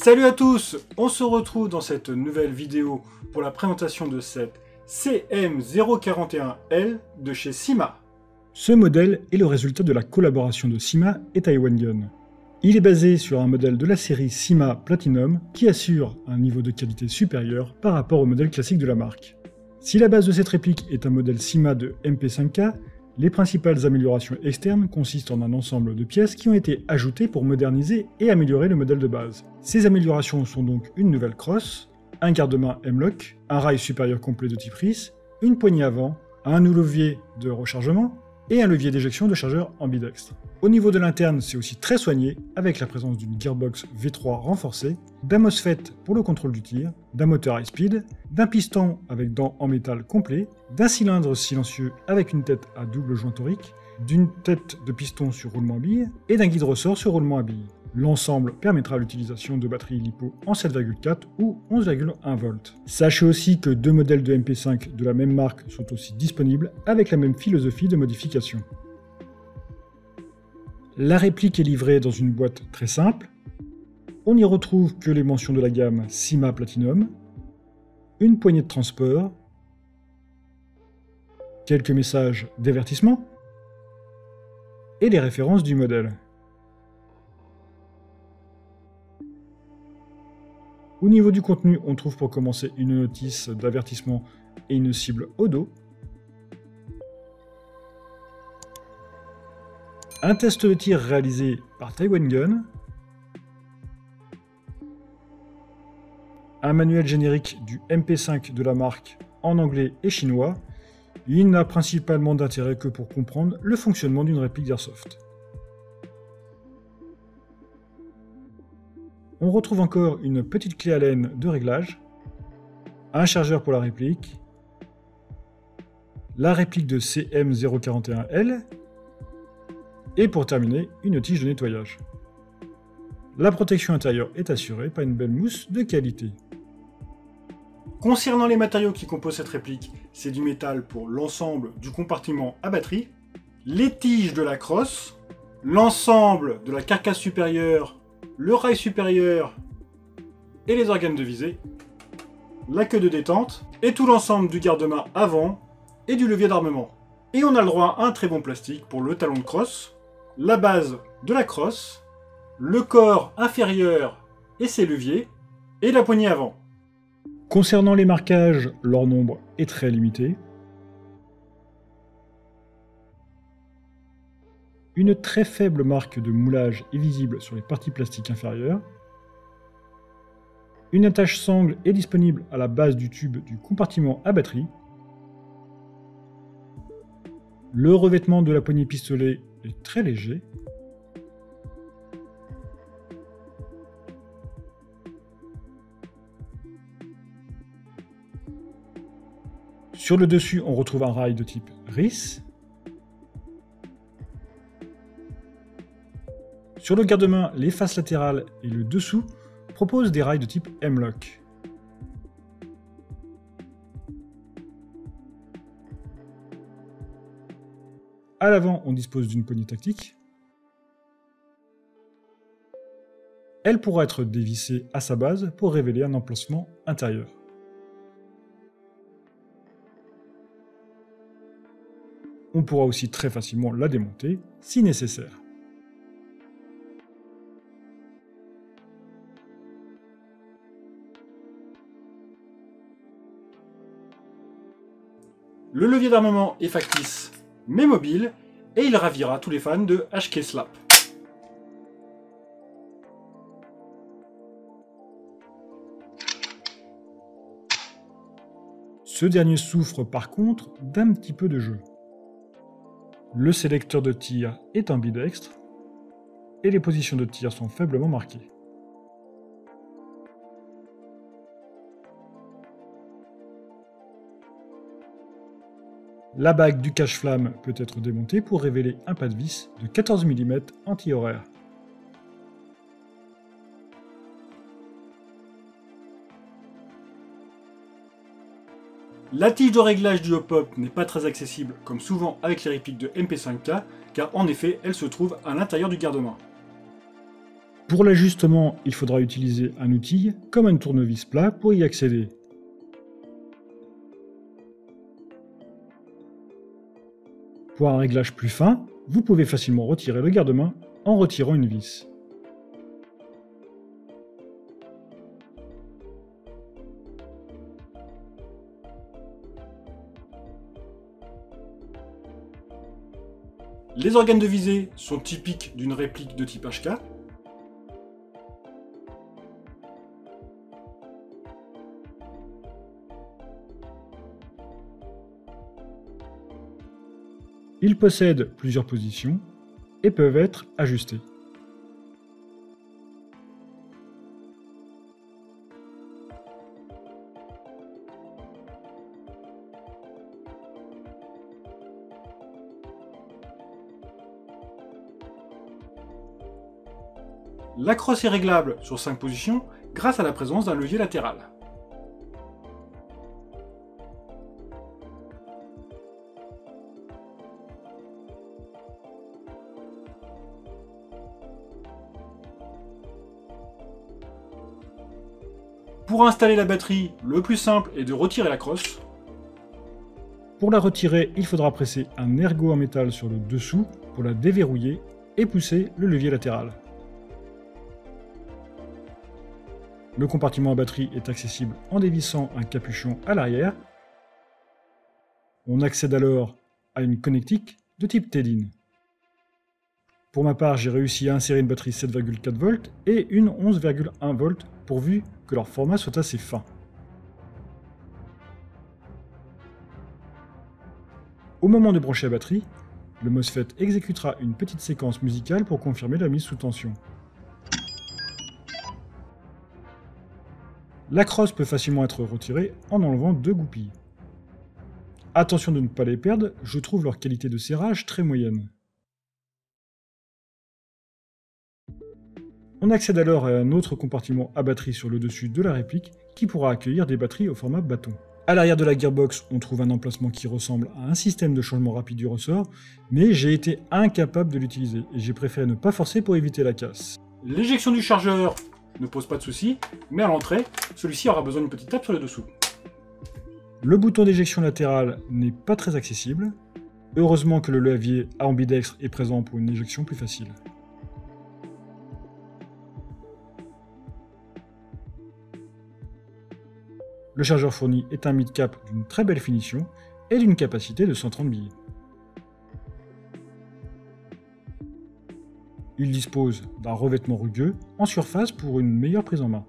Salut à tous, on se retrouve dans cette nouvelle vidéo pour la présentation de cette CM041L de chez Syma. Ce modèle est le résultat de la collaboration de Syma et Taiwan Gun. Il est basé sur un modèle de la série Syma Platinum qui assure un niveau de qualité supérieur par rapport au modèle classique de la marque. Si la base de cette réplique est un modèle Syma de MP5K, les principales améliorations externes consistent en un ensemble de pièces qui ont été ajoutées pour moderniser et améliorer le modèle de base. Ces améliorations sont donc une nouvelle crosse, un garde-main M-Lock, un rail supérieur complet de type RIS, une poignée avant, un levier de rechargement et un levier d'éjection de chargeur ambidextre. Au niveau de l'interne, c'est aussi très soigné, avec la présence d'une gearbox V3 renforcée, d'un MOSFET pour le contrôle du tir, d'un moteur high speed, d'un piston avec dents en métal complet, d'un cylindre silencieux avec une tête à double joint torique, d'une tête de piston sur roulement à billes et d'un guide ressort sur roulement à billes. L'ensemble permettra l'utilisation de batteries LiPo en 7,4 ou 11,1 volts. Sachez aussi que deux modèles de MP5 de la même marque sont aussi disponibles avec la même philosophie de modification. La réplique est livrée dans une boîte très simple. On n'y retrouve que les mentions de la gamme Syma Platinum, une poignée de transport, quelques messages d'avertissement et les références du modèle. Au niveau du contenu, on trouve pour commencer une notice d'avertissement et une cible au dos, un test de tir réalisé par Taiwan Gun, un manuel générique du MP5 de la marque en anglais et chinois. Il n'a principalement d'intérêt que pour comprendre le fonctionnement d'une réplique d'Airsoft. On retrouve encore une petite clé Allen de réglage, un chargeur pour la réplique, la réplique de CM041L, et pour terminer, une tige de nettoyage. La protection intérieure est assurée par une belle mousse de qualité. Concernant les matériaux qui composent cette réplique, c'est du métal pour l'ensemble du compartiment à batterie, les tiges de la crosse, l'ensemble de la carcasse supérieure, le rail supérieur et les organes de visée, la queue de détente et tout l'ensemble du garde-main avant et du levier d'armement. Et on a le droit à un très bon plastique pour le talon de crosse, la base de la crosse, le corps inférieur et ses leviers, et la poignée avant. Concernant les marquages, leur nombre est très limité. Une très faible marque de moulage est visible sur les parties plastiques inférieures. Une attache sangle est disponible à la base du tube du compartiment à batterie. Le revêtement de la poignée pistolet est très léger. Sur le dessus, on retrouve un rail de type RIS. Sur le garde-main, les faces latérales et le dessous proposent des rails de type M-Lock. À l'avant, on dispose d'une poignée tactique. Elle pourra être dévissée à sa base pour révéler un emplacement intérieur. On pourra aussi très facilement la démonter si nécessaire. Le levier d'armement est factice mais mobile et il ravira tous les fans de HK Slap. Ce dernier souffre par contre d'un petit peu de jeu. Le sélecteur de tir est ambidextre et les positions de tir sont faiblement marquées. La bague du cache-flamme peut être démontée pour révéler un pas de vis de 14 mm anti-horaire. La tige de réglage du hop-up n'est pas très accessible comme souvent avec les répliques de MP5K, car en effet elle se trouve à l'intérieur du garde-main. Pour l'ajustement, il faudra utiliser un outil comme un tournevis plat pour y accéder. Pour un réglage plus fin, vous pouvez facilement retirer le garde-main en retirant une vis. Les organes de visée sont typiques d'une réplique de type HK. Ils possèdent plusieurs positions et peuvent être ajustés. La crosse est réglable sur 5 positions grâce à la présence d'un levier latéral. Pour installer la batterie, le plus simple est de retirer la crosse. Pour la retirer, il faudra presser un ergot en métal sur le dessous pour la déverrouiller et pousser le levier latéral. Le compartiment à batterie est accessible en dévissant un capuchon à l'arrière. On accède alors à une connectique de type TEDIN. Pour ma part, j'ai réussi à insérer une batterie 7,4 volts et une 11,1 volts pourvu que leur format soit assez fin. Au moment de brancher la batterie, le MOSFET exécutera une petite séquence musicale pour confirmer la mise sous tension. La crosse peut facilement être retirée en enlevant 2 goupilles. Attention de ne pas les perdre, je trouve leur qualité de serrage très moyenne. On accède alors à un autre compartiment à batterie sur le dessus de la réplique qui pourra accueillir des batteries au format bâton. À l'arrière de la gearbox, on trouve un emplacement qui ressemble à un système de changement rapide du ressort, mais j'ai été incapable de l'utiliser et j'ai préféré ne pas forcer pour éviter la casse. L'éjection du chargeur ne pose pas de soucis, mais à l'entrée, celui-ci aura besoin d'une petite tape sur le dessous. Le bouton d'éjection latérale n'est pas très accessible. Heureusement que le levier ambidextre est présent pour une éjection plus facile. Le chargeur fourni est un mid-cap d'une très belle finition et d'une capacité de 130 billets. Il dispose d'un revêtement rugueux en surface pour une meilleure prise en main.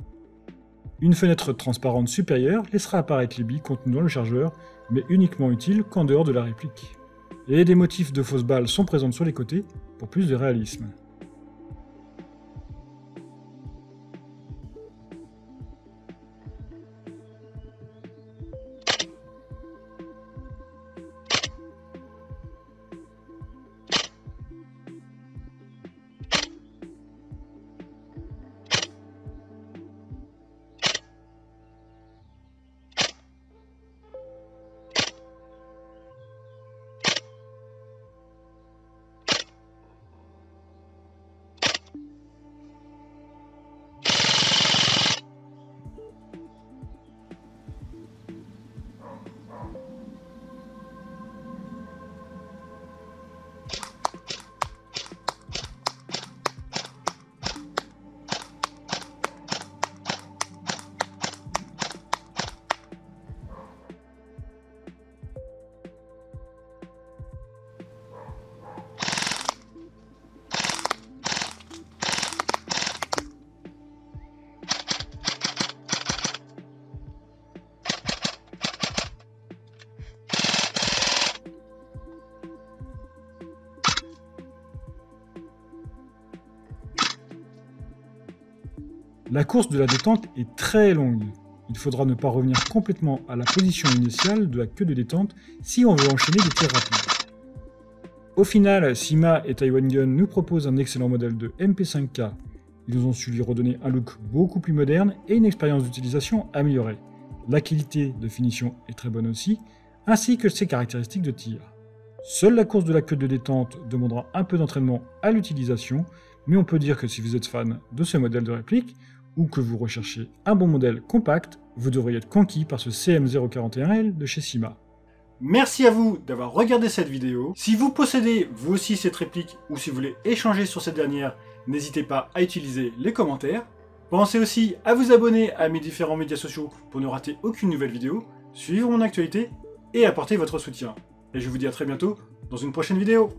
Une fenêtre transparente supérieure laissera apparaître les billes contenues dans le chargeur, mais uniquement utile qu'en dehors de la réplique. Et des motifs de fausses balles sont présents sur les côtés pour plus de réalisme. La course de la détente est très longue. Il faudra ne pas revenir complètement à la position initiale de la queue de détente si on veut enchaîner des tirs rapides. Au final, Syma et Taiwan Gun nous proposent un excellent modèle de MP5K. Ils nous ont su lui redonner un look beaucoup plus moderne et une expérience d'utilisation améliorée. La qualité de finition est très bonne aussi, ainsi que ses caractéristiques de tir. Seule la course de la queue de détente demandera un peu d'entraînement à l'utilisation, Mais on peut dire que si vous êtes fan de ce modèle de réplique, ou que vous recherchez un bon modèle compact, vous devriez être conquis par ce CM041L de chez Syma. Merci à vous d'avoir regardé cette vidéo. Si vous possédez vous aussi cette réplique, ou si vous voulez échanger sur cette dernière, n'hésitez pas à utiliser les commentaires. Pensez aussi à vous abonner à mes différents médias sociaux pour ne rater aucune nouvelle vidéo, suivre mon actualité et apporter votre soutien. Et je vous dis à très bientôt dans une prochaine vidéo.